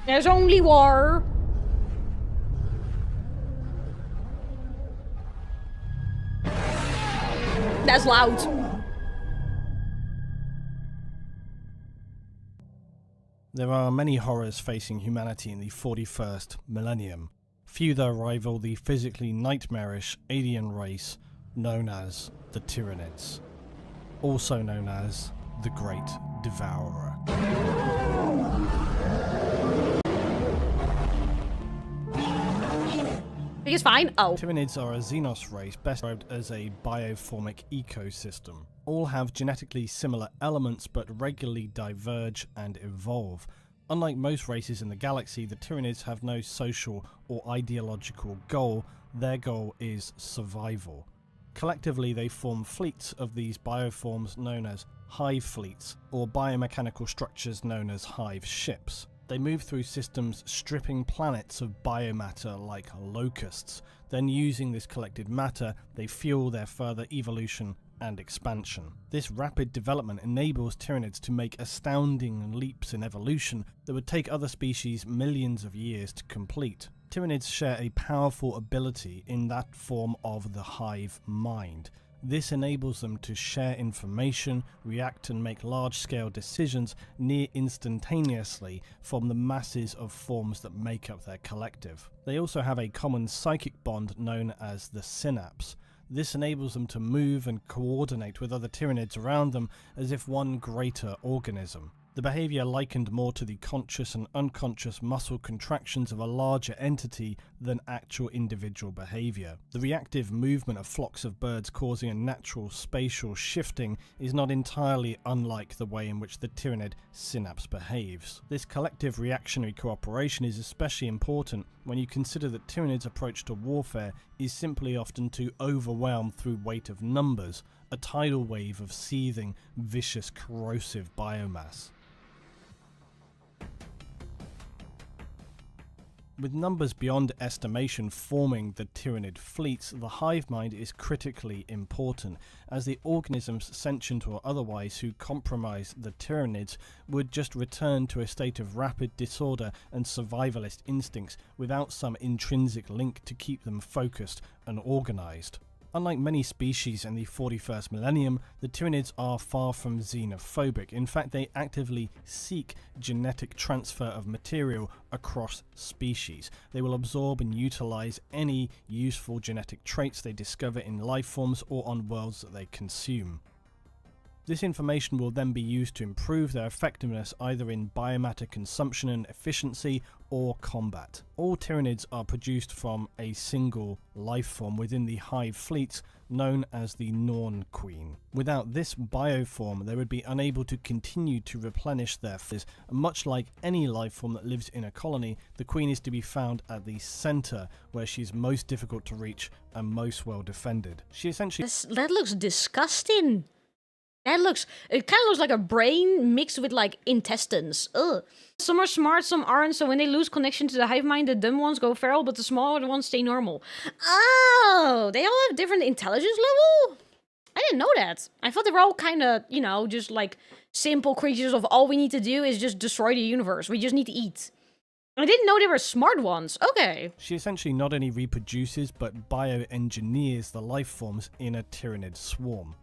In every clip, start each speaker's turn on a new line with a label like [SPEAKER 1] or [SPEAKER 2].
[SPEAKER 1] There's only war. That's loud.
[SPEAKER 2] There are many horrors facing humanity in the 41st millennium. Few though rival the physically nightmarish alien race known as the Tyranids, also known as the Great Devourer.
[SPEAKER 1] It's fine. Oh.
[SPEAKER 2] Tyranids are a Xenos race best described as a bioformic ecosystem. All have genetically similar elements but regularly diverge and evolve. Unlike most races in the galaxy, the Tyranids have no social or ideological goal. Their goal is survival. Collectively, they form fleets of these bioforms known as hive fleets, or biomechanical structures known as hive ships. They move through systems stripping planets of biomatter like locusts. Then using this collected matter, they fuel their further evolution and expansion. This rapid development enables Tyranids to make astounding leaps in evolution that would take other species millions of years to complete. Tyranids share a powerful ability in that form of the hive mind. This enables them to share information, react and make large-scale decisions near instantaneously from the masses of forms that make up their collective. They also have a common psychic bond known as the synapse. This enables them to move and coordinate with other Tyranids around them as if one greater organism. The behaviour likened more to the conscious and unconscious muscle contractions of a larger entity than actual individual behaviour. The reactive movement of flocks of birds causing a natural spatial shifting is not entirely unlike the way in which the Tyranid synapse behaves. This collective reactionary cooperation is especially important when you consider that Tyranid's approach to warfare is simply often to overwhelm through weight of numbers, a tidal wave of seething, vicious, corrosive biomass. With numbers beyond estimation forming the Tyranid fleets, the hive mind is critically important, as the organisms sentient or otherwise who compromise the Tyranids would just return to a state of rapid disorder and survivalist instincts without some intrinsic link to keep them focused and organised. Unlike many species in the 41st millennium, the Tyranids are far from xenophobic. In fact, they actively seek genetic transfer of material across species. They will absorb and utilize any useful genetic traits they discover in life forms or on worlds that they consume. This information will then be used to improve their effectiveness either in biomatter consumption and efficiency or combat. All Tyranids are produced from a single life form within the hive fleets known as the Norn Queen. Without this bioform, they would be unable to continue to replenish their fleets. Much like any life form that lives in a colony, the Queen is to be found at the center, where she is most difficult to reach and most well defended. She essentially—
[SPEAKER 1] That looks disgusting. It kind of looks like a brain mixed with like intestines. Ugh. Some are smart, some aren't, so when they lose connection to the hive mind, the dumb ones go feral, but the smaller ones stay normal. Oh, they all have different intelligence level? I didn't know that. I thought they were all kind of, you know, just like simple creatures of all we need to do is just destroy the universe. We just need to eat. I didn't know they were smart ones. Okay.
[SPEAKER 2] She essentially not only reproduces, but bioengineers the life forms in a Tyranid swarm.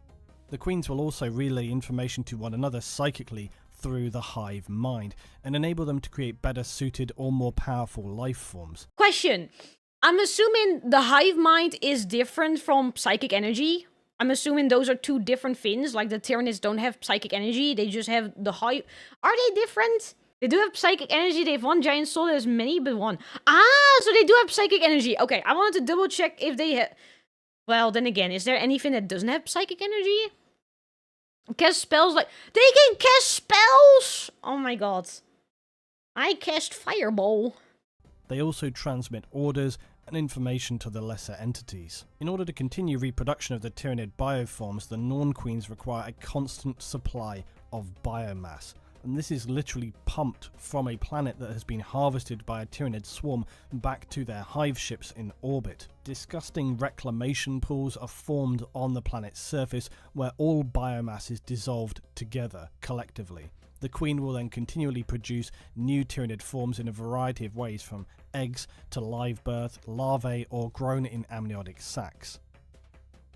[SPEAKER 2] The queens will also relay information to one another psychically through the hive mind, and enable them to create better suited or more powerful life forms.
[SPEAKER 1] Question. I'm assuming the hive mind is different from psychic energy. I'm assuming those are two different things, like the Tyranids don't have psychic energy, they just have the hive. Are they different? They do have psychic energy, they have one giant soul, there's many but one. Ah, so they do have psychic energy. Okay, I wanted to double check if they have... Well, then again, is there anything that doesn't have psychic energy? Cast spells like... They can cast spells! Oh my god. I cast Fireball.
[SPEAKER 2] They also transmit orders and information to the lesser entities. In order to continue reproduction of the Tyranid bioforms, the Norn Queens require a constant supply of biomass. And this is literally pumped from a planet that has been harvested by a Tyranid swarm back to their hive ships in orbit. Disgusting reclamation pools are formed on the planet's surface where all biomass is dissolved together, collectively. The queen will then continually produce new Tyranid forms in a variety of ways, from eggs to live birth, larvae, or grown in amniotic sacs.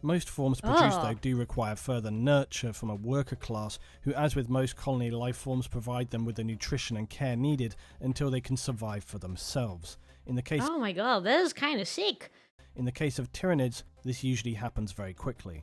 [SPEAKER 2] Most forms produced, though, do require further nurture from a worker class who, as with most colony life forms, provide them with the nutrition and care needed until they can survive for themselves. In the case
[SPEAKER 1] Oh my god, that is kind of sick.
[SPEAKER 2] In the case of Tyranids, this usually happens very quickly.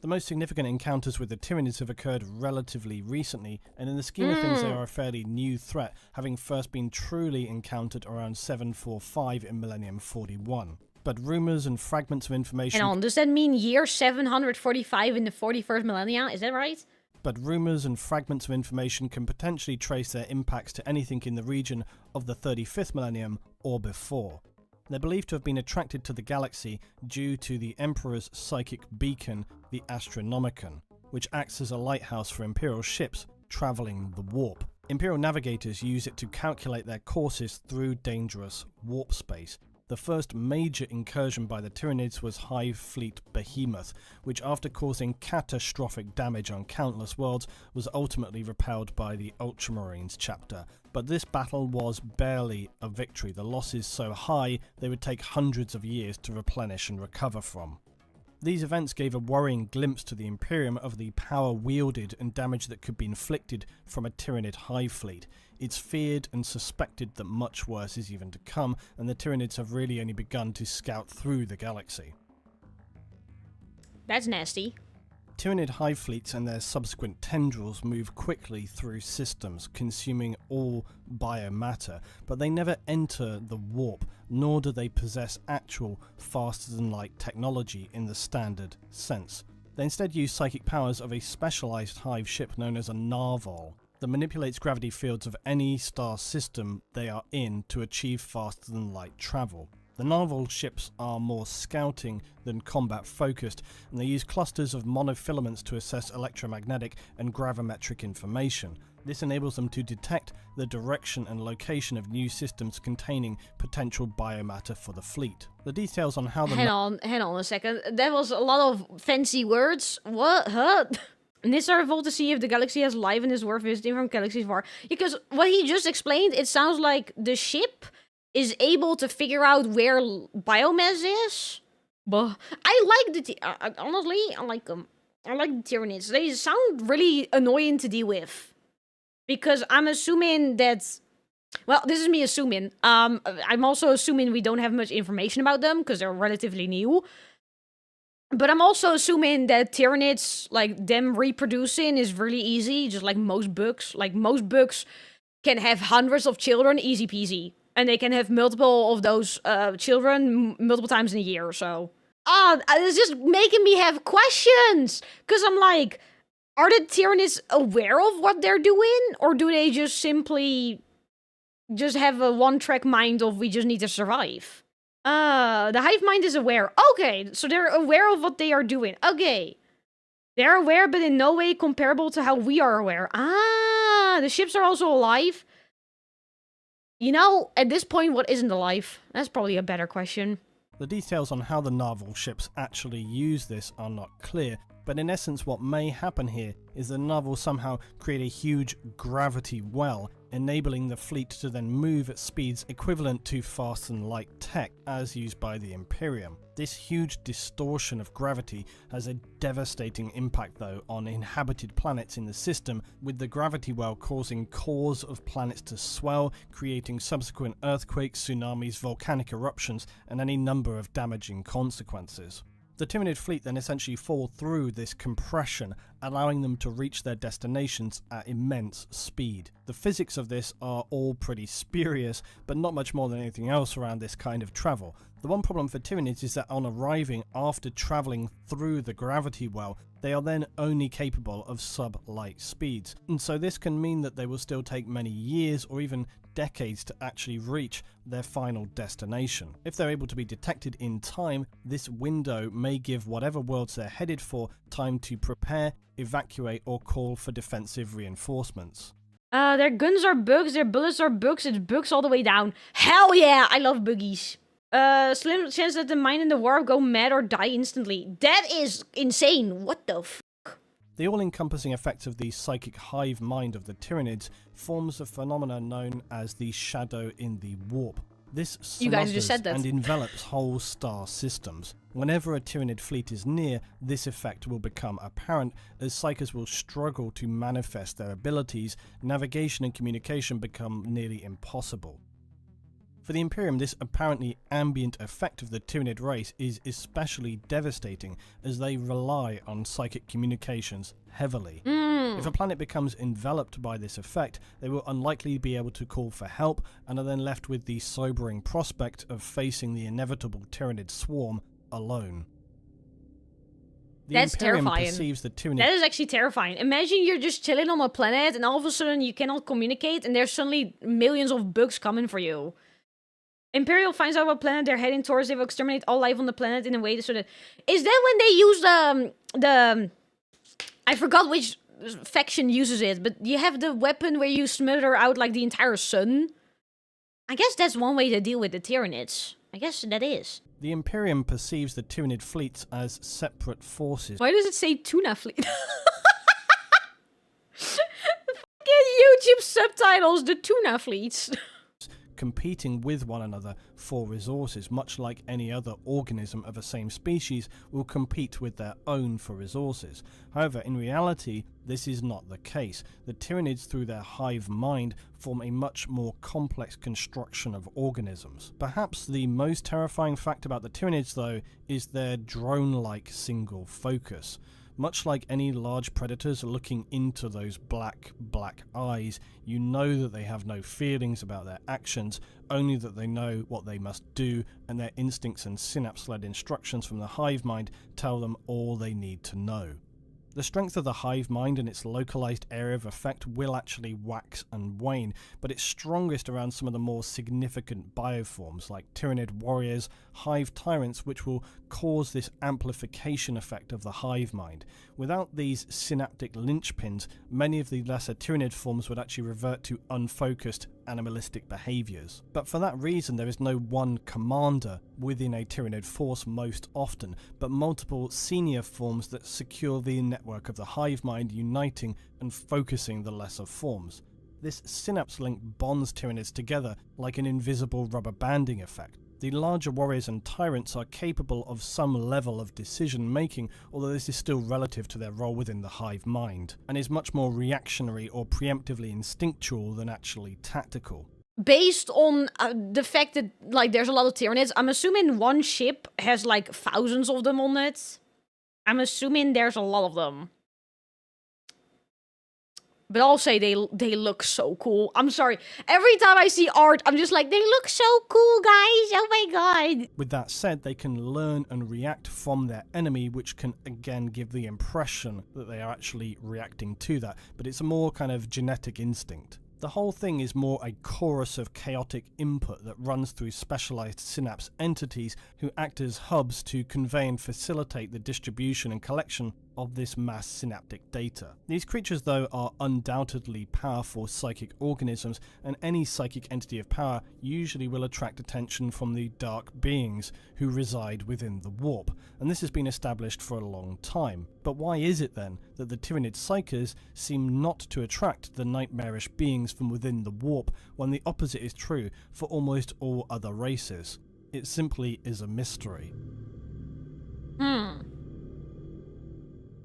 [SPEAKER 2] The most significant encounters with the Tyranids have occurred relatively recently, and in the scheme of things they are a fairly new threat, having first been truly encountered around 745 in Millennium 41. But rumours and fragments of information...
[SPEAKER 1] Hang on, does that mean year 745 in the 41st millennia? Is that right?
[SPEAKER 2] But rumours and fragments of information can potentially trace their impacts to anything in the region of the 35th millennium or before. They're believed to have been attracted to the galaxy due to the Emperor's psychic beacon, the Astronomicon, which acts as a lighthouse for Imperial ships travelling the warp. Imperial navigators use it to calculate their courses through dangerous warp space. The first major incursion by the Tyranids was Hive Fleet Behemoth, which, after causing catastrophic damage on countless worlds, was ultimately repelled by the Ultramarines chapter. But this battle was barely a victory, the losses so high they would take hundreds of years to replenish and recover from. These events gave a worrying glimpse to the Imperium of the power wielded and damage that could be inflicted from a Tyranid hive fleet. It's feared and suspected that much worse is even to come, and the Tyranids have really only begun to scout through the galaxy.
[SPEAKER 1] That's nasty.
[SPEAKER 2] Tyranid hive fleets and their subsequent tendrils move quickly through systems, consuming all biomatter, but they never enter the warp, nor do they possess actual faster-than-light technology in the standard sense. They instead use psychic powers of a specialized hive ship known as a narval that manipulates gravity fields of any star system they are in to achieve faster-than-light travel. The narval ships are more scouting than combat focused, and they use clusters of monofilaments to assess electromagnetic and gravimetric information. This enables them to detect the direction and location of new systems containing potential biomatter for the fleet. The details on how the...
[SPEAKER 1] Hang on a second. That was a lot of fancy words. What? Huh? Nissa revolt to see if the galaxy has life and is worth visiting from galaxies far. Because what he just explained, it sounds like the ship is able to figure out where biomass is. But I like the... honestly, I like them. I like the Tyranids. They sound really annoying to deal with. Because I'm assuming that... Well, this is me assuming. I'm also assuming we don't have much information about them, because they're relatively new. But I'm also assuming that Tyranids, like, them reproducing is really easy, just like most books. Like, most books can have hundreds of children, easy peasy. And they can have multiple of those children multiple times in a year or so. It's just making me have questions. Because I'm like, are the Tyranids aware of what they're doing? Or do they just simply just have a one-track mind of we just need to survive? The hive mind is aware. Okay, so they're aware of what they are doing. Okay. They're aware, but in no way comparable to how we are aware. The ships are also alive. You know, at this point, what isn't alive? That's probably a better question.
[SPEAKER 2] The details on how the narval ships actually use this are not clear, but in essence what may happen here is the narval somehow create a huge gravity well, enabling the fleet to then move at speeds equivalent to faster-than-light tech as used by the Imperium. This huge distortion of gravity has a devastating impact though on inhabited planets in the system, with the gravity well causing cores of planets to swell, creating subsequent earthquakes, tsunamis, volcanic eruptions, and any number of damaging consequences. The Tyranid fleet then essentially fall through this compression, allowing them to reach their destinations at immense speed. The physics of this are all pretty spurious, but not much more than anything else around this kind of travel. The one problem for Tyranids is that on arriving after travelling through the gravity well, they are then only capable of sub-light speeds, and so this can mean that they will still take many years or even decades to actually reach their final destination. If they're able to be detected in time, this window may give whatever worlds they're headed for time to prepare, evacuate, or call for defensive reinforcements.
[SPEAKER 1] Their guns are bugs, their bullets are bugs, it's bugs all the way down. Hell yeah, I love buggies. Slim chance that the mine and the warp go mad or die instantly. That is insane. What the fuck?
[SPEAKER 2] The all-encompassing effects of the psychic hive mind of the Tyranids forms a phenomenon known as the shadow in the warp. This
[SPEAKER 1] You guys just said
[SPEAKER 2] smothers
[SPEAKER 1] that.
[SPEAKER 2] and envelops whole star systems. Whenever a Tyranid fleet is near, this effect will become apparent, as Psykers will struggle to manifest their abilities. Navigation and communication become nearly impossible. For the Imperium, this apparently ambient effect of the Tyranid race is especially devastating, as they rely on psychic communications heavily. If a planet becomes enveloped by this effect, they will unlikely be able to call for help, and are then left with the sobering prospect of facing the inevitable Tyranid swarm alone. The
[SPEAKER 1] That's
[SPEAKER 2] Imperium
[SPEAKER 1] terrifying.
[SPEAKER 2] perceives the Tyranid.
[SPEAKER 1] That is actually terrifying. Imagine you're just chilling on a planet and all of a sudden you cannot communicate and there's suddenly millions of bugs coming for you. Imperial finds out what planet they're heading towards. They will exterminate all life on the planet in a way so that... Is that when they use the... I forgot which faction uses it, but you have the weapon where you smother out like the entire sun? I guess that's one way to deal with the Tyranids. I guess that is.
[SPEAKER 2] The Imperium perceives the Tyranid fleets as separate forces.
[SPEAKER 1] Why does it say tuna fleet? Fucking YouTube subtitles, the tuna fleets.
[SPEAKER 2] Competing with one another for resources, much like any other organism of the same species will compete with their own for resources. However, in reality, this is not the case. The Tyranids, through their hive mind, form a much more complex construction of organisms. Perhaps the most terrifying fact about the Tyranids, though, is their drone-like single focus. Much like any large predators looking into those black eyes, you know that they have no feelings about their actions, only that they know what they must do, and their instincts and synapse-led instructions from the hive mind tell them all they need to know. The strength of the hive mind and its localized area of effect will actually wax and wane, but it's strongest around some of the more significant bioforms like Tyranid warriors, hive tyrants, which will cause this amplification effect of the hive mind. Without these synaptic linchpins, many of the lesser Tyranid forms would actually revert to unfocused animalistic behaviours. But for that reason, there is no one commander within a Tyranid force most often, but multiple senior forms that secure the network of the hive mind, uniting and focusing the lesser forms. This synapse link bonds Tyranids together like an invisible rubber banding effect. The larger warriors and tyrants are capable of some level of decision making, although this is still relative to their role within the hive mind, and is much more reactionary or preemptively instinctual than actually tactical.
[SPEAKER 1] Based on the fact that like there's a lot of Tyranids, I'm assuming one ship has like thousands of them on it. I'm assuming there's a lot of them. But I'll say they look so cool. I'm sorry. Every time I see art, I'm just like, they look so cool, guys. Oh my god.
[SPEAKER 2] With that said, they can learn and react from their enemy, which can again give the impression that they are actually reacting to that. But it's a more kind of genetic instinct. The whole thing is more a chorus of chaotic input that runs through specialized synapse entities who act as hubs to convey and facilitate the distribution and collection of this mass synaptic data. These creatures, though, are undoubtedly powerful psychic organisms, and any psychic entity of power usually will attract attention from the dark beings who reside within the warp, and this has been established for a long time. But why is it then that the Tyranid psychers seem not to attract the nightmarish beings from within the warp when the opposite is true for almost all other races? It simply is a mystery.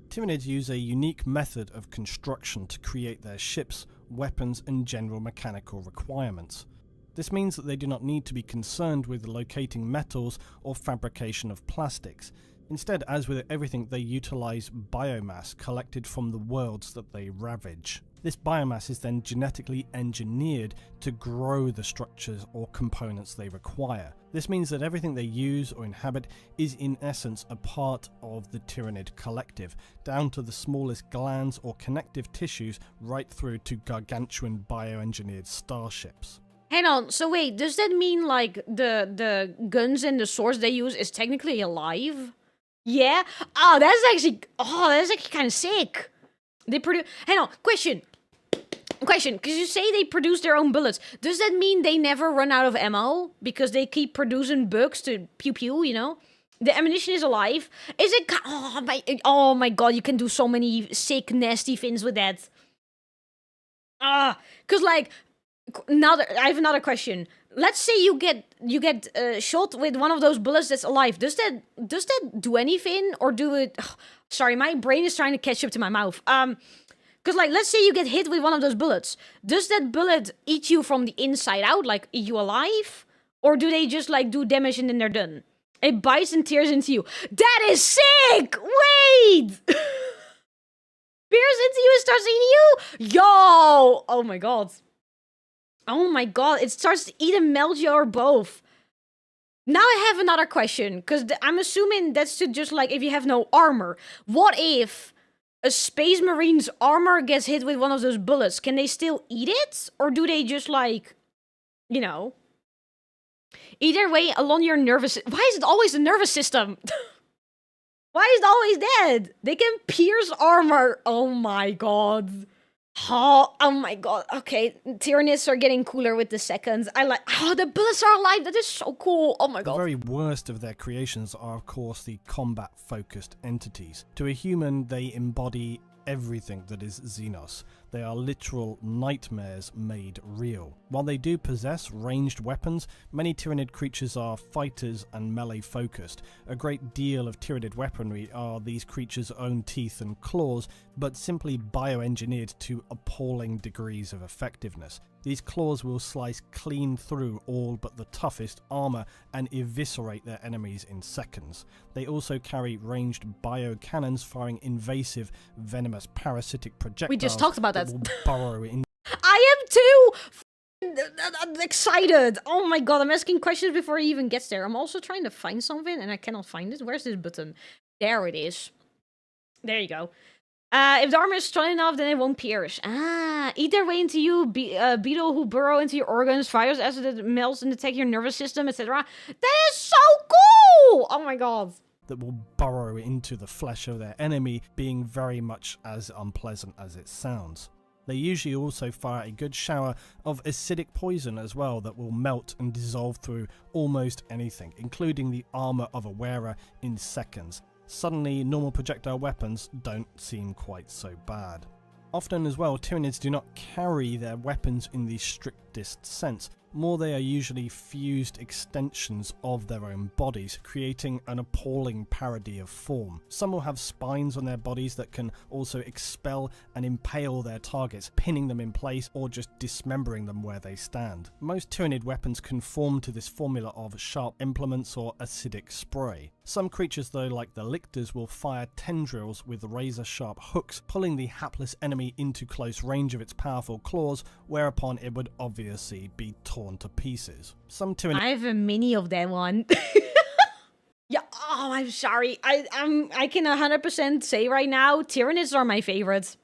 [SPEAKER 2] Tyranids use a unique method of construction to create their ships, weapons, and general mechanical requirements. This means that they do not need to be concerned with locating metals or fabrication of plastics. Instead, as with everything, they utilize biomass collected from the worlds that they ravage. This biomass is then genetically engineered to grow the structures or components they require. This means that everything they use or inhabit is in essence a part of the Tyranid collective, down to the smallest glands or connective tissues right through to gargantuan bioengineered starships.
[SPEAKER 1] Hang on, so wait, does that mean like the guns and the swords they use is technically alive? Yeah? Oh, that's actually kind of sick. They produce... Hang on, question, because you say they produce their own bullets. Does that mean they never run out of ammo? Because they keep producing bugs to pew-pew, you know? The ammunition is alive. Is it? Oh my god! You can do so many sick, nasty things with that. Cause like I have another question. Let's say you get shot with one of those bullets that's alive. Does that do anything or do it? Sorry, my brain is trying to catch up to my mouth. Cause like let's say you get hit with one of those bullets. Does that bullet eat you from the inside out, like eat you alive, or do they just like do damage and then they're done? It bites and tears into you. That is sick! Wait! Pierce into you and starts eating you? Yo! Oh my god. Oh my god, it starts to eat and melt you or both. Now I have another question, because I'm assuming that's to just like if you have no armor. What if a Space Marine's armor gets hit with one of those bullets? Can they still eat it? Or do they just like, you know... Either way, along your nervous... Why is it always the nervous system? Why is it always dead? They can pierce armor. Oh my god. Oh my god. Okay, Tyranids are getting cooler with the seconds. I like... Oh, the bullets are alive. That is so cool. Oh my god.
[SPEAKER 2] The very worst of their creations are, of course, the combat-focused entities. To a human, they embody everything that is Xenos. They are literal nightmares made real. While they do possess ranged weapons, many Tyranid creatures are fighters and melee focused. A great deal of Tyranid weaponry are these creatures' own teeth and claws, but simply bioengineered to appalling degrees of effectiveness. These claws will slice clean through all but the toughest armor and eviscerate their enemies in seconds. They also carry ranged biocannons firing invasive, venomous, parasitic projectiles.
[SPEAKER 1] We just talked about that.
[SPEAKER 2] Will burrow in.
[SPEAKER 1] I am too excited. Oh my god, I'm asking questions before he even gets there. I'm also trying to find something and I cannot find it. Where's this button? There it is. There you go. If the armor is strong enough, then it won't pierce. Eat their way into you, beetle who burrow into your organs, fires acid that melts and attack your nervous system, etc. That is so cool! Oh my god.
[SPEAKER 2] That will burrow into the flesh of their enemy, being very much as unpleasant as it sounds. They usually also fire a good shower of acidic poison as well that will melt and dissolve through almost anything, including the armor of a wearer in seconds. Suddenly, normal projectile weapons don't seem quite so bad. Often as well, Tyranids do not carry their weapons in the strictest sense. More, they are usually fused extensions of their own bodies, creating an appalling parody of form. Some will have spines on their bodies that can also expel and impale their targets, pinning them in place or just dismembering them where they stand. Most Tyranid weapons conform to this formula of sharp implements or acidic spray. Some creatures though, like the lictors, will fire tendrils with razor-sharp hooks, pulling the hapless enemy into close range of its powerful claws, whereupon it would obviously be torn to pieces. Some Tyranids...
[SPEAKER 1] I have a mini of that one. Yeah, oh, I'm sorry. I can 100% say right now, Tyranids are my favorites.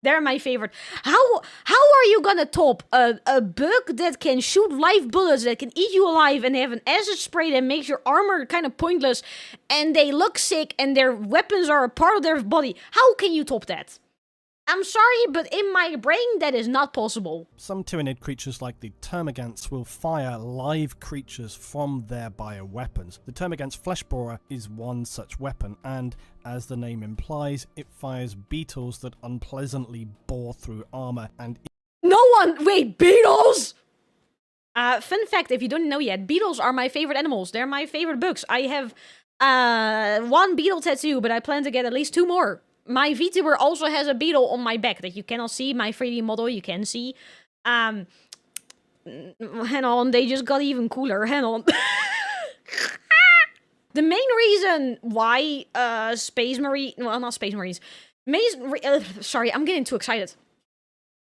[SPEAKER 1] They're my favorite. How are you gonna top a bug that can shoot live bullets, that can eat you alive, and they have an acid spray that makes your armor kind of pointless, and they look sick, and their weapons are a part of their body? How can you top that? I'm sorry, but in my brain, that is not possible.
[SPEAKER 2] Some Tyranid creatures like the termagants will fire live creatures from their bioweapons. The termagant's flesh borer is one such weapon, and, as the name implies, it fires beetles that unpleasantly bore through armor and...
[SPEAKER 1] Wait, beetles?! Fun fact, if you don't know yet, beetles are my favorite animals. They're my favorite bugs. I have, one beetle tattoo, but I plan to get at least 2 more. My Vtuber also has a beetle on my back that you cannot see. My 3D model you can see. Hang on, they just got even cooler. Hang on. The main reason why Space Marine... Well, not Space Marines. Sorry, I'm getting too excited.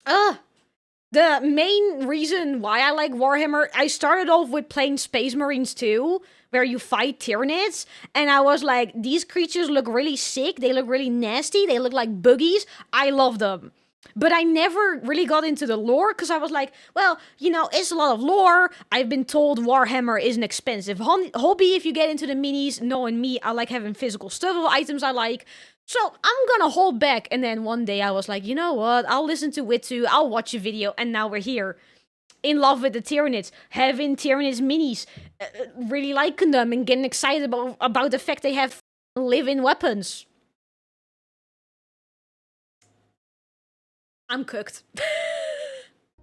[SPEAKER 1] The main reason why I like Warhammer... I started off with playing Space Marines 2, where you fight Tyranids, and I was like, these creatures look really sick, they look really nasty, they look like boogies, I love them. But I never really got into the lore, because I was like, well, you know, it's a lot of lore. I've been told Warhammer is an expensive hobby if you get into the minis. Knowing me, I like having physical stuff of items I like. So I'm gonna hold back, and then one day I was like, you know what, I'll listen to Wit2, I'll watch a video, and now we're here. in love with the Tyranids, having Tyranids minis, really liking them and getting excited about the fact they have live-in weapons. I'm cooked.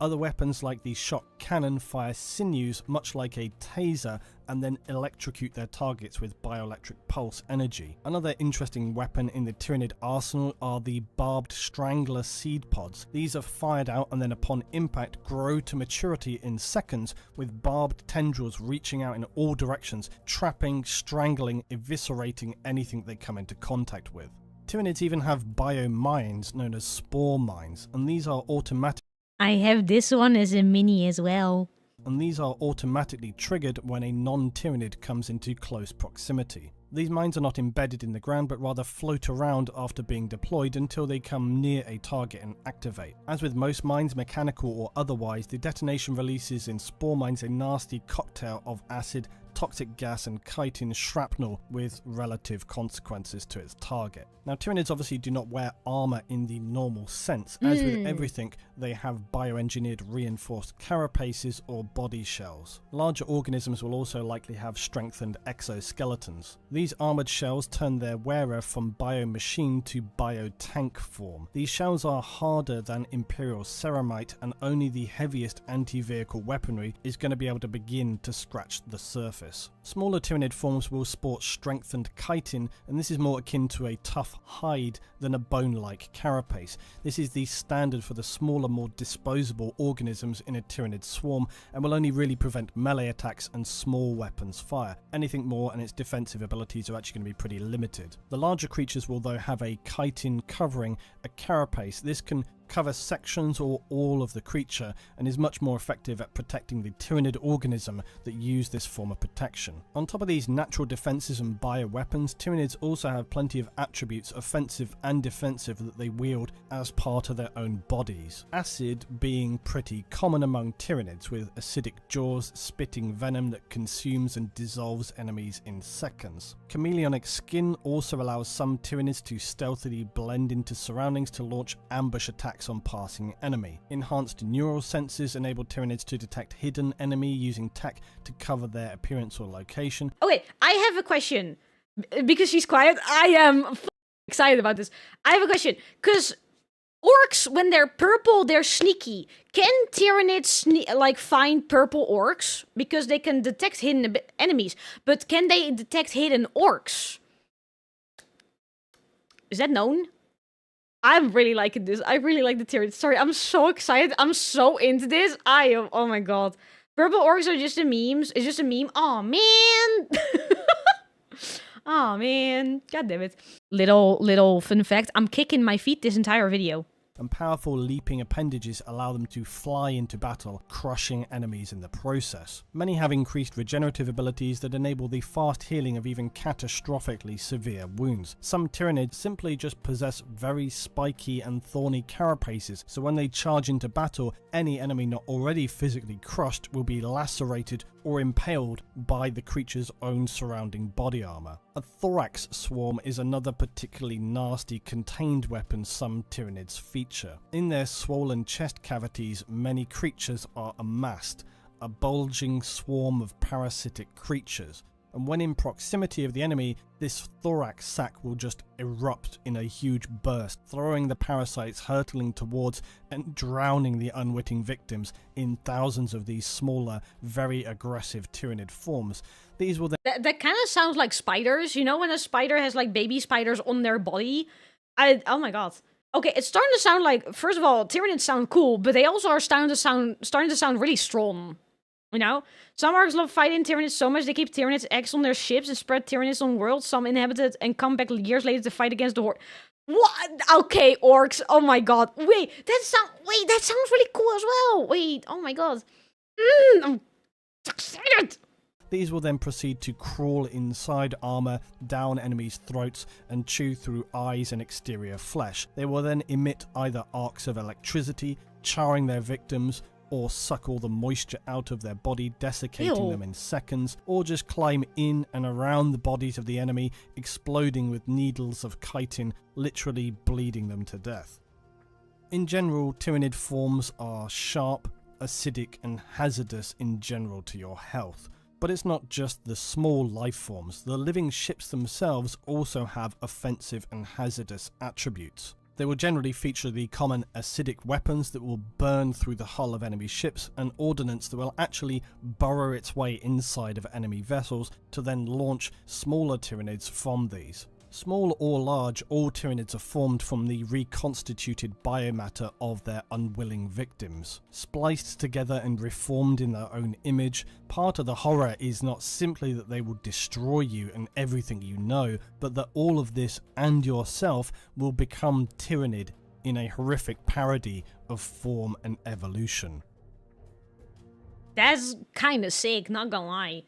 [SPEAKER 2] Other weapons like the shock cannon fire sinews much like a taser and then electrocute their targets with bioelectric pulse energy. Another interesting weapon in the Tyranid arsenal are the barbed strangler seed pods. These are fired out and then upon impact grow to maturity in seconds, with barbed tendrils reaching out in all directions, trapping, strangling, eviscerating anything they come into contact with. Tyranids even have biomines known as spore mines, and these are automatic.
[SPEAKER 1] I have this one as a mini as well.
[SPEAKER 2] And these are automatically triggered when a non-Tyranid comes into close proximity. These mines are not embedded in the ground but rather float around after being deployed until they come near a target and activate. As with most mines, mechanical or otherwise, the detonation releases in spore mines a nasty cocktail of acid, toxic gas and chitin shrapnel with relative consequences to its target. Now, Tyranids obviously do not wear armor in the normal sense. As with everything, they have bioengineered reinforced carapaces or body shells. Larger organisms will also likely have strengthened exoskeletons. These armored shells turn their wearer from biomachine to biotank form. These shells are harder than Imperial ceramite, and only the heaviest anti-vehicle weaponry is going to be able to begin to scratch the surface. Smaller Tyranid forms will sport strengthened chitin, and this is more akin to a tough hide than a bone-like carapace. This is the standard for the smaller, more disposable organisms in a Tyranid swarm, and will only really prevent melee attacks and small weapons fire. Anything more and its defensive abilities are actually going to be pretty limited. The larger creatures will though have a chitin covering, a carapace. This can cover sections or all of the creature and is much more effective at protecting the Tyranid organism that use this form of protection. On top of these natural defenses and bioweapons, Tyranids also have plenty of attributes, offensive and defensive, that they wield as part of their own bodies. Acid being pretty common among Tyranids, with acidic jaws spitting venom that consumes and dissolves enemies in seconds. Chameleonic skin also allows some Tyranids to stealthily blend into surroundings to launch ambush attacks on passing enemy. Enhanced neural senses enable Tyranids to detect hidden enemy using tech to cover their appearance or location.
[SPEAKER 1] Okay, I have a question. Because she's quiet, I am excited about this. I have a question. Because orcs, when they're purple, they're sneaky. Can Tyranids find purple orcs? Because they can detect hidden enemies. But can they detect hidden orcs? Is that known? I'm really liking this. I really like the Tyranids. Sorry, I'm so excited. I'm so into this. I am. Oh my god. Purple orcs are just a memes. It's just a meme. Oh man. Oh man. God damn it. Little fun fact. I'm kicking my feet this entire video.
[SPEAKER 2] And powerful leaping appendages allow them to fly into battle, crushing enemies in the process. Many have increased regenerative abilities that enable the fast healing of even catastrophically severe wounds. Some Tyranids simply just possess very spiky and thorny carapaces, so when they charge into battle, any enemy not already physically crushed will be lacerated or impaled by the creature's own surrounding body armor. A thorax swarm is another particularly nasty contained weapon some Tyranids feature. In their swollen chest cavities, many creatures are amassed, a bulging swarm of parasitic creatures. And when in proximity of the enemy, this thorax sac will just erupt in a huge burst, throwing the parasites hurtling towards and drowning the unwitting victims in thousands of these smaller, very aggressive Tyranid forms. These will then...
[SPEAKER 1] That kind of sounds like spiders. You know when a spider has like baby spiders on their body? Oh my god. Okay, it's starting to sound like, first of all, Tyranids sound cool, but they also are starting to sound really strong. You know? Some orcs love fighting Tyranids so much they keep Tyranids eggs on their ships and spread Tyranids on worlds, some inhabited, and come back years later to fight against the horde. What? Okay, orcs. Oh my god. Wait, that sounds really cool as well. Wait, oh my god. I'm excited.
[SPEAKER 2] These will then proceed to crawl inside armor, down enemies' throats, and chew through eyes and exterior flesh. They will then emit either arcs of electricity, charring their victims, or suck all the moisture out of their body, desiccating them in seconds, or just climb in and around the bodies of the enemy, exploding with needles of chitin, literally bleeding them to death. In general, Tyranid forms are sharp, acidic and hazardous in general to your health. But it's not just the small life forms. The living ships themselves also have offensive and hazardous attributes. They will generally feature the common acidic weapons that will burn through the hull of enemy ships, and ordnance that will actually burrow its way inside of enemy vessels to then launch smaller Tyranids from these. Small or large, all Tyranids are formed from the reconstituted biomatter of their unwilling victims. Spliced together and reformed in their own image, part of the horror is not simply that they will destroy you and everything you know, but that all of this and yourself will become Tyranid in a horrific parody of form and evolution.
[SPEAKER 1] That's kind of sick, not gonna lie.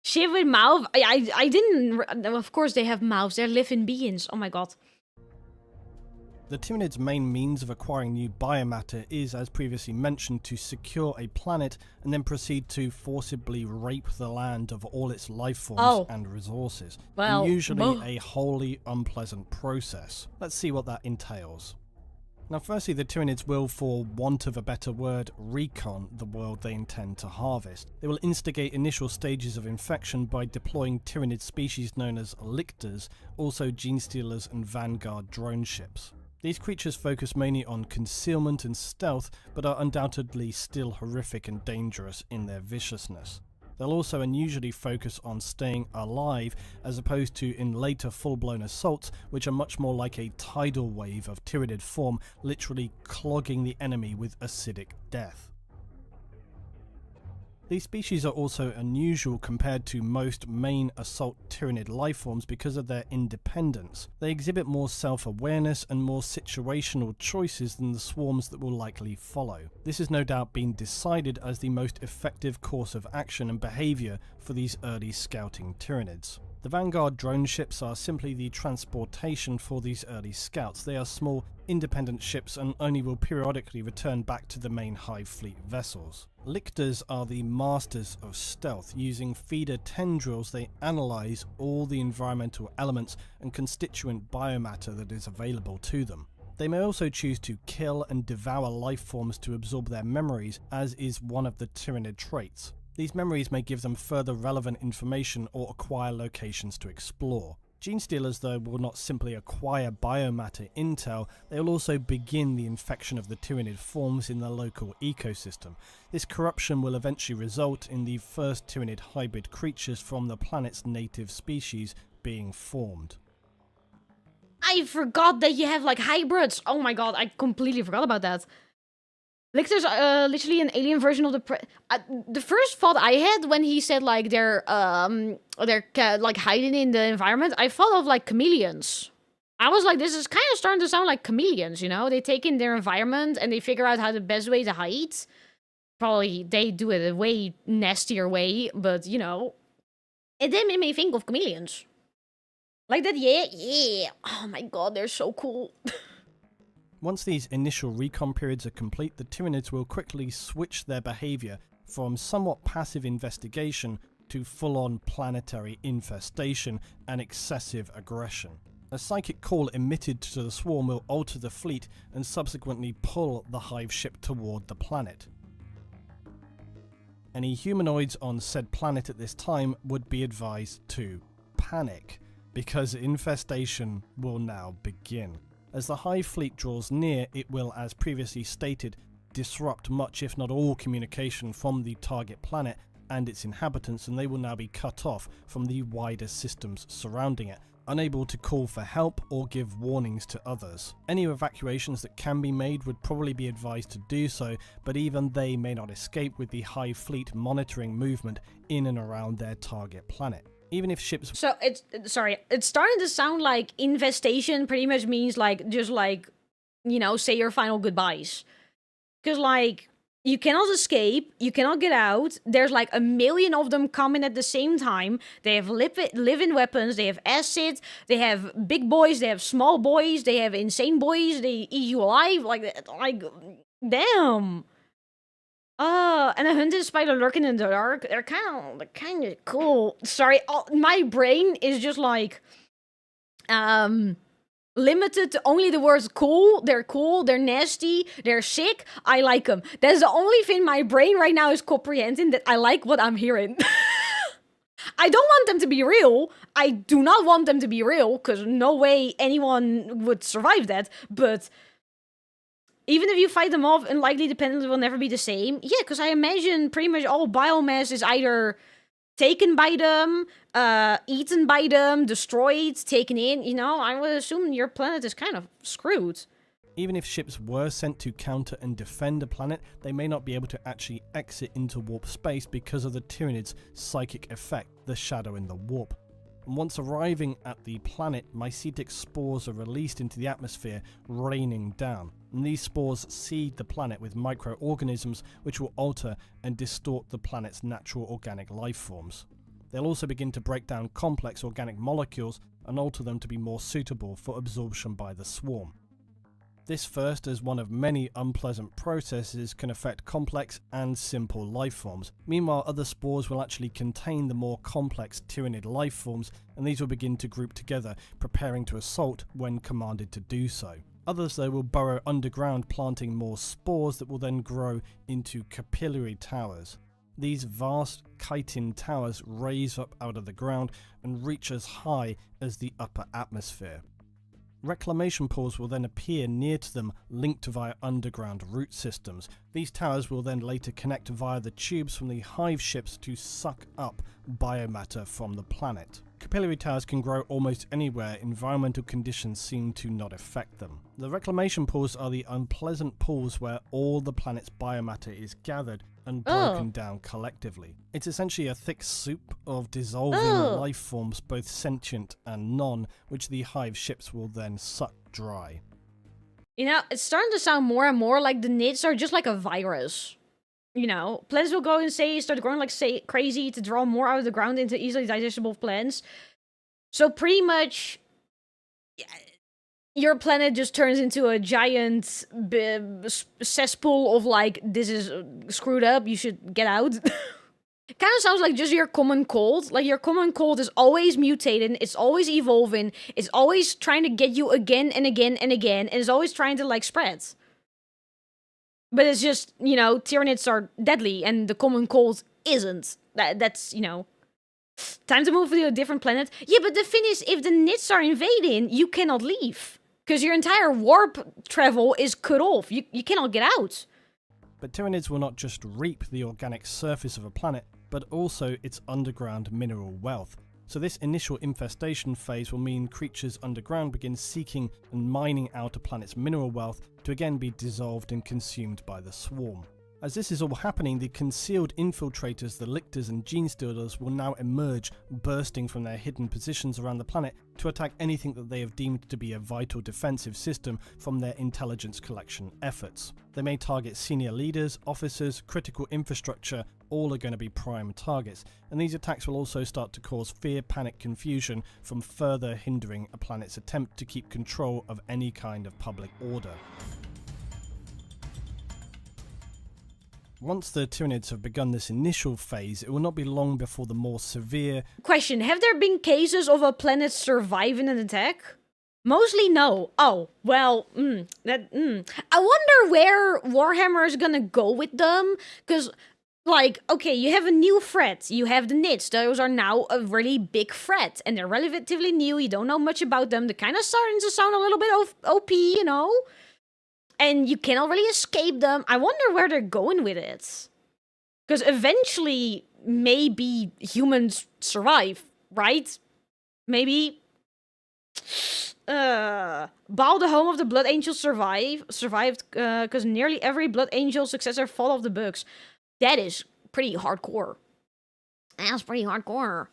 [SPEAKER 1] Shit with mouth. I didn't. Of course they have mouths. They're living beings. Oh my god.
[SPEAKER 2] The Tyranid's main means of acquiring new biomatter is, as previously mentioned, to secure a planet and then proceed to forcibly rape the land of all its life forms and resources.
[SPEAKER 1] Well,
[SPEAKER 2] and usually a wholly unpleasant process. Let's see what that entails. Now firstly, the Tyranids will, for want of a better word, recon the world they intend to harvest. They will instigate initial stages of infection by deploying Tyranid species known as lictors, also gene stealers and vanguard drone ships. These creatures focus mainly on concealment and stealth, but are undoubtedly still horrific and dangerous in their viciousness. They'll also unusually focus on staying alive, as opposed to in later full-blown assaults, which are much more like a tidal wave of Tyranid form, literally clogging the enemy with acidic death. These species are also unusual compared to most main assault Tyranid lifeforms because of their independence. They exhibit more self-awareness and more situational choices than the swarms that will likely follow. This has no doubt been decided as the most effective course of action and behaviour for these early scouting Tyranids. The Vanguard drone ships are simply the transportation for these early scouts. They are small, independent ships and only will periodically return back to the main Hive fleet vessels. Lictors are the masters of stealth. Using feeder tendrils, they analyse all the environmental elements and constituent biomatter that is available to them. They may also choose to kill and devour life forms to absorb their memories, as is one of the Tyranid traits. These memories may give them further relevant information or acquire locations to explore. Gene stealers, though, will not simply acquire biomatter intel, they will also begin the infection of the Tyranid forms in the local ecosystem. This corruption will eventually result in the first Tyranid hybrid creatures from the planet's native species being formed.
[SPEAKER 1] I forgot that you have like hybrids. Oh my god, I completely forgot about that. Lictors are literally an alien version of the first thought I had when he said like they're like hiding in the environment. I thought of like chameleons. I was like, this is kind of starting to sound like chameleons. You know, they take in their environment and they figure out how the best way to hide. Probably they do it a way nastier way, but you know, it then made me think of chameleons. Like that, yeah. Oh my god, they're so cool.
[SPEAKER 2] Once these initial recon periods are complete, the Tyranids will quickly switch their behaviour from somewhat passive investigation to full-on planetary infestation and excessive aggression. A psychic call emitted to the swarm will alter the fleet and subsequently pull the Hive ship toward the planet. Any humanoids on said planet at this time would be advised to panic, because infestation will now begin. As the Hive fleet draws near, it will, as previously stated, disrupt much if not all communication from the target planet and its inhabitants, and they will now be cut off from the wider systems surrounding it, unable to call for help or give warnings to others. Any evacuations that can be made would probably be advised to do so, but even they may not escape with the Hive fleet monitoring movement in and around their target planet. Even if ships...
[SPEAKER 1] So, it's starting to sound like infestation pretty much means, like, just, like, you know, say your final goodbyes. Because, like, you cannot escape, you cannot get out, there's, like, a million of them coming at the same time, they have living weapons, they have acid, they have big boys, they have small boys, they have insane boys, they eat you alive, like, damn! And a hunted spider lurking in the dark. They're kind of cool. Sorry, my brain is just like, limited to only the words cool, they're nasty, they're sick, I like them. That's the only thing my brain right now is comprehending, that I like what I'm hearing. I don't want them to be real. I do not want them to be real, because no way anyone would survive that, but even if you fight them off, unlikely dependence will never be the same. Yeah, because I imagine pretty much all biomass is either taken by them, eaten by them, destroyed, taken in, you know? I would assume your planet is kind of screwed.
[SPEAKER 2] Even if ships were sent to counter and defend a planet, they may not be able to actually exit into warp space because of the Tyranids' psychic effect, the shadow in the warp. And once arriving at the planet, mycetic spores are released into the atmosphere, raining down. And these spores seed the planet with microorganisms which will alter and distort the planet's natural organic life forms. They'll also begin to break down complex organic molecules and alter them to be more suitable for absorption by the swarm. This first, as one of many unpleasant processes, can affect complex and simple life forms. Meanwhile, other spores will actually contain the more complex Tyranid life forms, and these will begin to group together, preparing to assault when commanded to do so. Others, though, will burrow underground, planting more spores that will then grow into capillary towers. These vast chitin towers raise up out of the ground and reach as high as the upper atmosphere. Reclamation pools will then appear near to them, linked via underground root systems. These towers will then later connect via the tubes from the hive ships to suck up biomatter from the planet. Capillary towers can grow almost anywhere, environmental conditions seem to not affect them. The reclamation pools are the unpleasant pools where all the planet's biomatter is gathered and broken down collectively. It's essentially a thick soup of dissolving life forms, both sentient and non, which the hive ships will then suck dry.
[SPEAKER 1] You know, it's starting to sound more and more like the nits are just like a virus. You know, plants will go insane, start growing like crazy to draw more out of the ground into easily digestible plants. So pretty much, your planet just turns into a giant cesspool of like, this is screwed up, you should get out. It kind of sounds like just your common cold. Like, your common cold is always mutating, it's always evolving, it's always trying to get you again and again and again, and it's always trying to like spread. But it's just, you know, Tyranids are deadly and the common cold isn't. That's, you know, time to move to a different planet. Yeah, but the thing is, if the nits are invading, you cannot leave. Because your entire warp travel is cut off. You cannot get out.
[SPEAKER 2] But Tyranids will not just reap the organic surface of a planet, but also its underground mineral wealth. So this initial infestation phase will mean creatures underground begin seeking and mining out a planet's mineral wealth to again be dissolved and consumed by the swarm. As this is all happening, the concealed infiltrators, the lictors and gene stealers will now emerge, bursting from their hidden positions around the planet to attack anything that they have deemed to be a vital defensive system from their intelligence collection efforts. They may target senior leaders, officers, critical infrastructure, all are going to be prime targets, and these attacks will also start to cause fear, panic, confusion from further hindering a planet's attempt to keep control of any kind of public order. Once the Tyranids have begun this initial phase, it will not be long before the more severe...
[SPEAKER 1] Question, have there been cases of a planet surviving an attack? Mostly no. Oh, well, I wonder where Warhammer is gonna go with them, because, like, okay, you have a new threat, you have the nits, those are now a really big threat, and they're relatively new, you don't know much about them, they're kind of starting to sound a little bit OP, you know? And you cannot really escape them. I wonder where they're going with it. Because eventually, maybe humans survive, right? Maybe. Baal, the home of the Blood Angels, survived because nearly every Blood Angel successor fought off the bugs. That is pretty hardcore. That's pretty hardcore.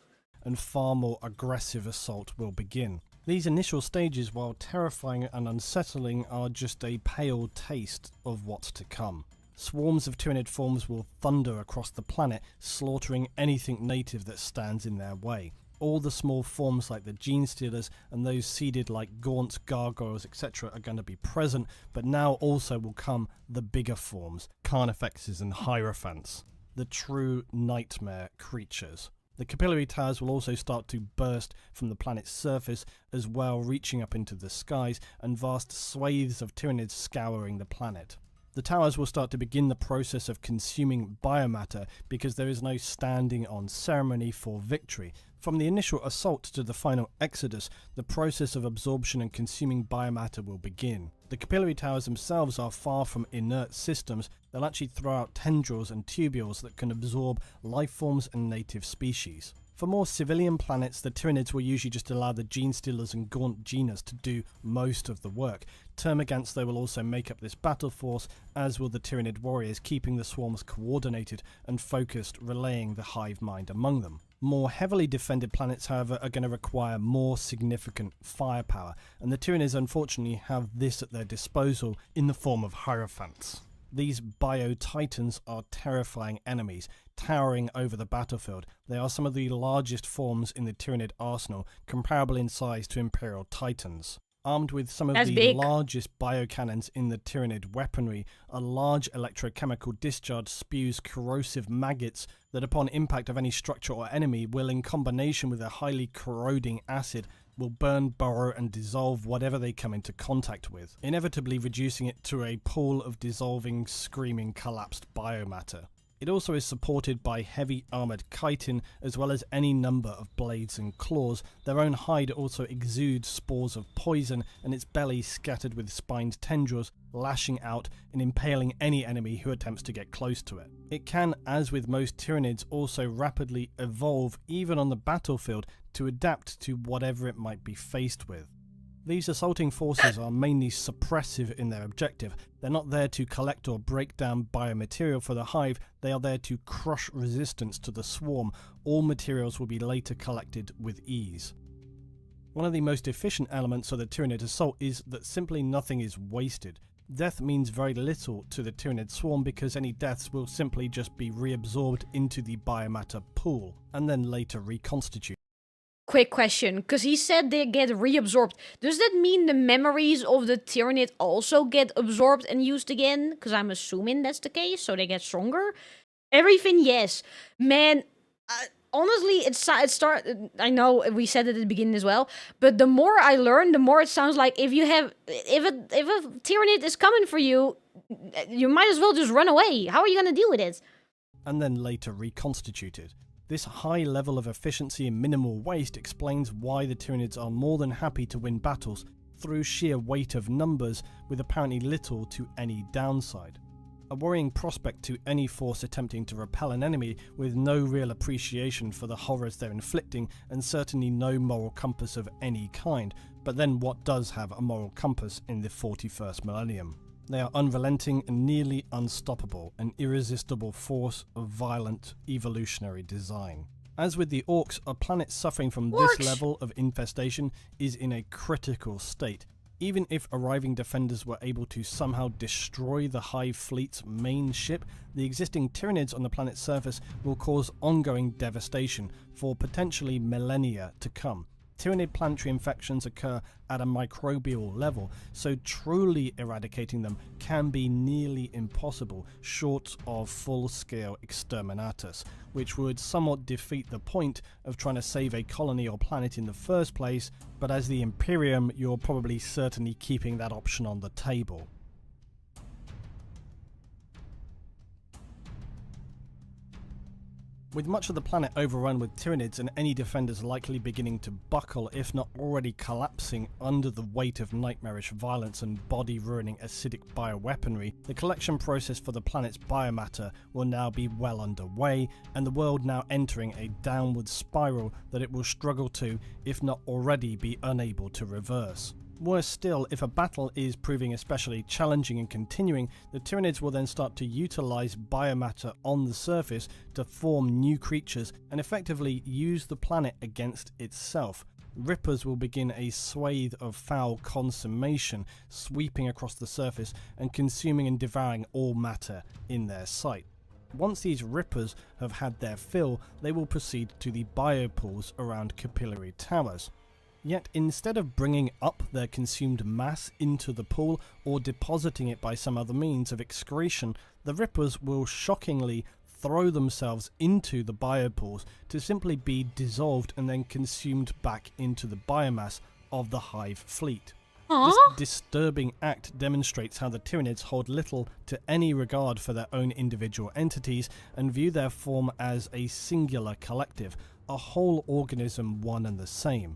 [SPEAKER 2] And far more aggressive assault will begin. These initial stages, while terrifying and unsettling, are just a pale taste of what's to come. Swarms of Tyranid forms will thunder across the planet, slaughtering anything native that stands in their way. All the small forms like the gene stealers and those seeded like gaunts, gargoyles, etc. are going to be present, but now also will come the bigger forms, carnifexes and hierophants, the true nightmare creatures. The capillary towers will also start to burst from the planet's surface as well, reaching up into the skies, and vast swathes of Tyranids scouring the planet. The towers will start to begin the process of consuming biomatter because there is no standing on ceremony for victory. From the initial assault to the final exodus, the process of absorption and consuming biomatter will begin. The capillary towers themselves are far from inert systems. They'll actually throw out tendrils and tubules that can absorb life forms and native species. For more civilian planets, the Tyranids will usually just allow the Gene Stealers and Gaunt Genus to do most of the work. Termagants, though, will also make up this battle force, as will the Tyranid warriors, keeping the swarms coordinated and focused, relaying the hive mind among them. More heavily defended planets, however, are going to require more significant firepower, and the Tyranids unfortunately have this at their disposal in the form of Hierophants. These bio-titans are terrifying enemies, towering over the battlefield. They are some of the largest forms in the Tyranid arsenal, comparable in size to Imperial Titans. Armed with some of the largest biocannons in the Tyranid weaponry, a large electrochemical discharge spews corrosive maggots that upon impact of any structure or enemy will, in combination with a highly corroding acid, will burn, burrow and dissolve whatever they come into contact with, inevitably reducing it to a pool of dissolving, screaming, collapsed biomatter. It also is supported by heavy armoured chitin, as well as any number of blades and claws. Their own hide also exudes spores of poison, and its belly scattered with spined tendrils, lashing out and impaling any enemy who attempts to get close to it. It can, as with most Tyranids, also rapidly evolve, even on the battlefield, to adapt to whatever it might be faced with. These assaulting forces are mainly suppressive in their objective. They're not there to collect or break down biomaterial for the hive, they are there to crush resistance to the swarm. All materials will be later collected with ease. One of the most efficient elements of the Tyranid assault is that simply nothing is wasted. Death means very little to the Tyranid swarm because any deaths will simply just be reabsorbed into the biomatter pool and then later reconstituted.
[SPEAKER 1] Quick question, because he said they get reabsorbed. Does that mean the memories of the Tyranid also get absorbed and used again? Because I'm assuming that's the case, so they get stronger. Everything, yes. Man, honestly, I know we said it at the beginning as well, but the more I learn, the more it sounds like if a Tyranid is coming for you, you might as well just run away. How are you going to deal with it?
[SPEAKER 2] And then later reconstituted. This high level of efficiency and minimal waste explains why the Tyranids are more than happy to win battles through sheer weight of numbers, with apparently little to any downside. A worrying prospect to any force attempting to repel an enemy with no real appreciation for the horrors they're inflicting, and certainly no moral compass of any kind. But then what does have a moral compass in the 41st millennium? They are unrelenting and nearly unstoppable, an irresistible force of violent evolutionary design. As with the Orcs, a planet suffering from this level of infestation is in a critical state. Even if arriving defenders were able to somehow destroy the Hive fleet's main ship, the existing Tyranids on the planet's surface will cause ongoing devastation for potentially millennia to come. Tyranid planetary infections occur at a microbial level, so truly eradicating them can be nearly impossible, short of full-scale exterminatus, which would somewhat defeat the point of trying to save a colony or planet in the first place, but as the Imperium, you're probably certainly keeping that option on the table. With much of the planet overrun with Tyranids and any defenders likely beginning to buckle, if not already collapsing under the weight of nightmarish violence and body-ruining acidic bioweaponry, the collection process for the planet's biomatter will now be well underway, and the world now entering a downward spiral that it will struggle to, if not already be unable to reverse. Worse still, if a battle is proving especially challenging and continuing, the Tyranids will then start to utilise biomatter on the surface to form new creatures and effectively use the planet against itself. Rippers will begin a swathe of foul consummation, sweeping across the surface and consuming and devouring all matter in their sight. Once these Rippers have had their fill, they will proceed to the biopools around capillary towers. Yet instead of bringing up their consumed mass into the pool or depositing it by some other means of excretion, the Rippers will shockingly throw themselves into the biopools to simply be dissolved and then consumed back into the biomass of the hive fleet.
[SPEAKER 1] Huh?
[SPEAKER 2] This disturbing act demonstrates how the Tyranids hold little to any regard for their own individual entities and view their form as a singular collective, a whole organism one and the same.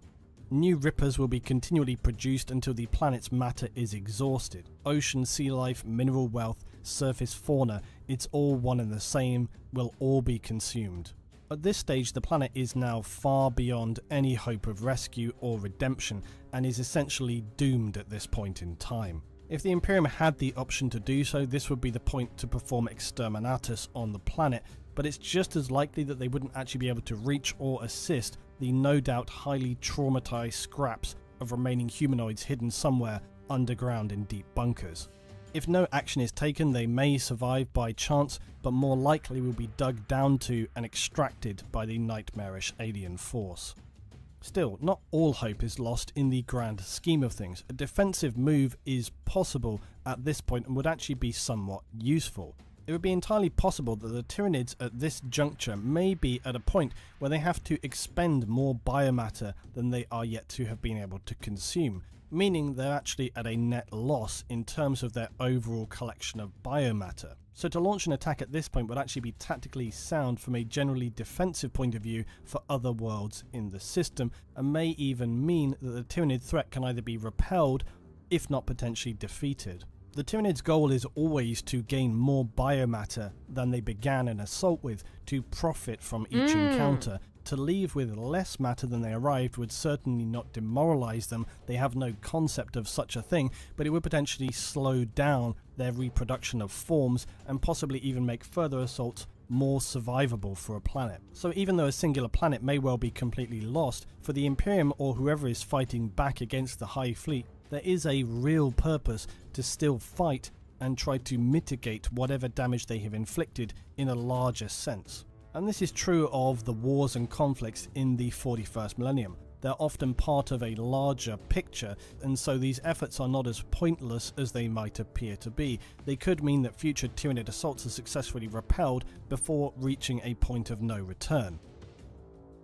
[SPEAKER 2] New rippers will be continually produced until the planet's matter is exhausted. Ocean, sea life, mineral wealth, surface fauna, it's all one and the same, will all be consumed. At this stage, the planet is now far beyond any hope of rescue or redemption and is essentially doomed at this point in time. If the Imperium had the option to do so, this would be the point to perform exterminatus on the planet, but it's just as likely that they wouldn't actually be able to reach or assist the no doubt highly traumatized scraps of remaining humanoids hidden somewhere underground in deep bunkers. If no action is taken, they may survive by chance, but more likely will be dug down to and extracted by the nightmarish alien force. Still, not all hope is lost in the grand scheme of things. A defensive move is possible at this point and would actually be somewhat useful. It would be entirely possible that the Tyranids at this juncture may be at a point where they have to expend more biomatter than they are yet to have been able to consume, meaning they're actually at a net loss in terms of their overall collection of biomatter. So to launch an attack at this point would actually be tactically sound from a generally defensive point of view for other worlds in the system, and may even mean that the Tyranid threat can either be repelled, if not potentially defeated. The Tyranids' goal is always to gain more biomatter than they began an assault with, to profit from each encounter. To leave with less matter than they arrived would certainly not demoralize them, they have no concept of such a thing, but it would potentially slow down their reproduction of forms and possibly even make further assaults more survivable for a planet. So even though a singular planet may well be completely lost, for the Imperium or whoever is fighting back against the Hive Fleet, there is a real purpose to still fight and try to mitigate whatever damage they have inflicted in a larger sense. And this is true of the wars and conflicts in the 41st millennium. They're often part of a larger picture, and so these efforts are not as pointless as they might appear to be. They could mean that future Tyranid assaults are successfully repelled before reaching a point of no return.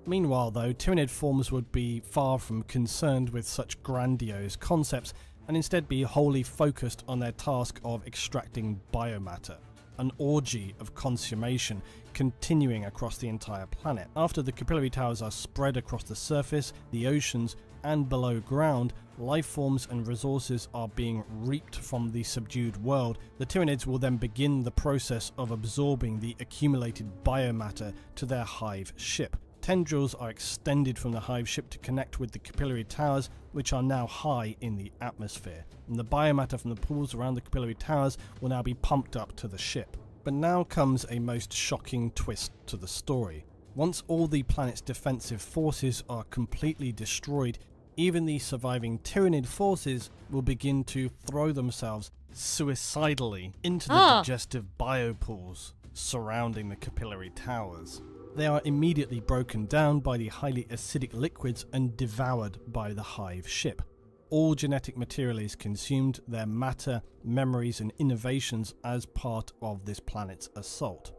[SPEAKER 2] Meanwhile though, Tyranid forms would be far from concerned with such grandiose concepts, and instead be wholly focused on their task of extracting biomatter. An orgy of consummation continuing across the entire planet. After the capillary towers are spread across the surface, the oceans, and below ground, life forms and resources are being reaped from the subdued world. The Tyranids will then begin the process of absorbing the accumulated biomatter to their hive ship. Tendrils are extended from the hive ship to connect with the capillary towers, which are now high in the atmosphere, and the biomatter from the pools around the capillary towers will now be pumped up to the ship. But now comes a most shocking twist to the story. Once all the planet's defensive forces are completely destroyed, even the surviving Tyranid forces will begin to throw themselves suicidally into the digestive biopools surrounding the capillary towers. They are immediately broken down by the highly acidic liquids and devoured by the hive ship. All genetic material is consumed, their matter, memories and innovations as part of this planet's assault.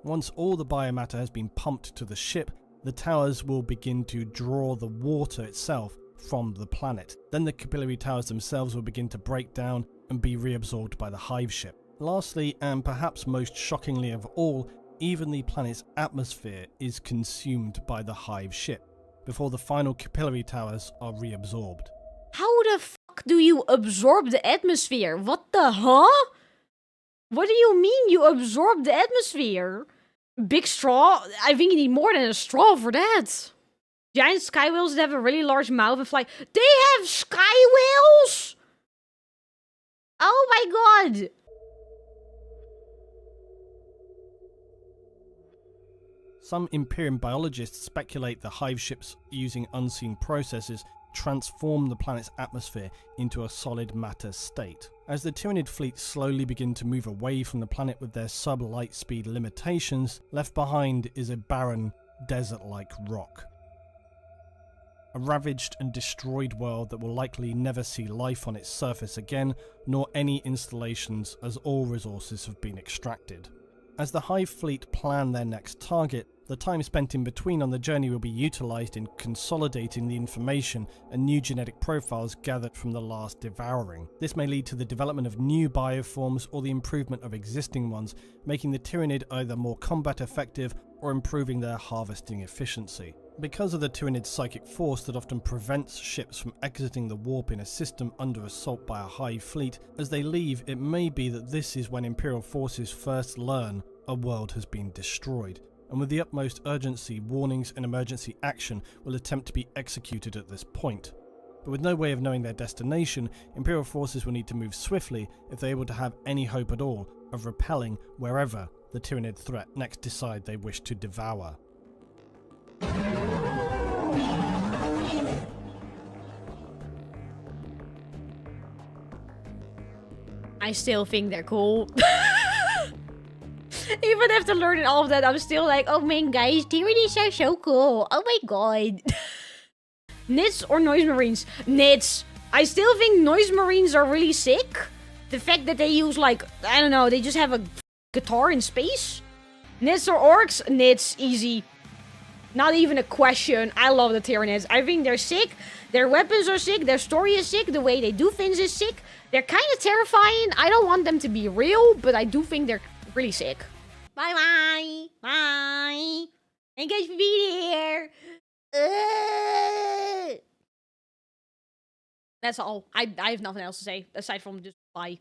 [SPEAKER 2] Once all the biomatter has been pumped to the ship, the towers will begin to draw the water itself from the planet. Then the capillary towers themselves will begin to break down and be reabsorbed by the hive ship. Lastly, and perhaps most shockingly of all, even the planet's atmosphere is consumed by the hive ship, before the final capillary towers are reabsorbed.
[SPEAKER 1] How the fuck do you absorb the atmosphere? What the huh? What do you mean you absorb the atmosphere? Big straw? I think you need more than a straw for that. Giant sky whales that have a really large mouth and fly. They have sky whales? Oh my god.
[SPEAKER 2] Some Imperium biologists speculate the hive ships, using unseen processes, transform the planet's atmosphere into a solid matter state. As the Tyranid fleet slowly begin to move away from the planet with their sub-light speed limitations, left behind is a barren, desert-like rock. A ravaged and destroyed world that will likely never see life on its surface again, nor any installations, as all resources have been extracted. As the Hive fleet plan their next target, the time spent in between on the journey will be utilised in consolidating the information and new genetic profiles gathered from the last devouring. This may lead to the development of new bioforms or the improvement of existing ones, making the Tyranid either more combat effective or improving their harvesting efficiency. Because of the Tyranid's psychic force that often prevents ships from exiting the warp in a system under assault by a Hive fleet, as they leave, it may be that this is when Imperial forces first learn a world has been destroyed, and with the utmost urgency, warnings and emergency action will attempt to be executed at this point. But with no way of knowing their destination, Imperial forces will need to move swiftly if they are able to have any hope at all of repelling wherever the Tyranid threat next decide they wish to devour.
[SPEAKER 1] I still think they're cool. Even after learning all of that, I'm still like, oh man, guys, Tyranids are so cool. Oh my god. Nits or Noise Marines? Nits. I still think Noise Marines are really sick. The fact that they use, like, I don't know, they just have a guitar in space. Nits or Orcs? Nits. Easy. Not even a question. I love the Tyranids. I think they're sick. Their weapons are sick. Their story is sick. The way they do things is sick. They're kind of terrifying. I don't want them to be real, but I do think they're really sick. Bye-bye. Bye. Thank you guys for being here. That's all. I have nothing else to say aside from just bye.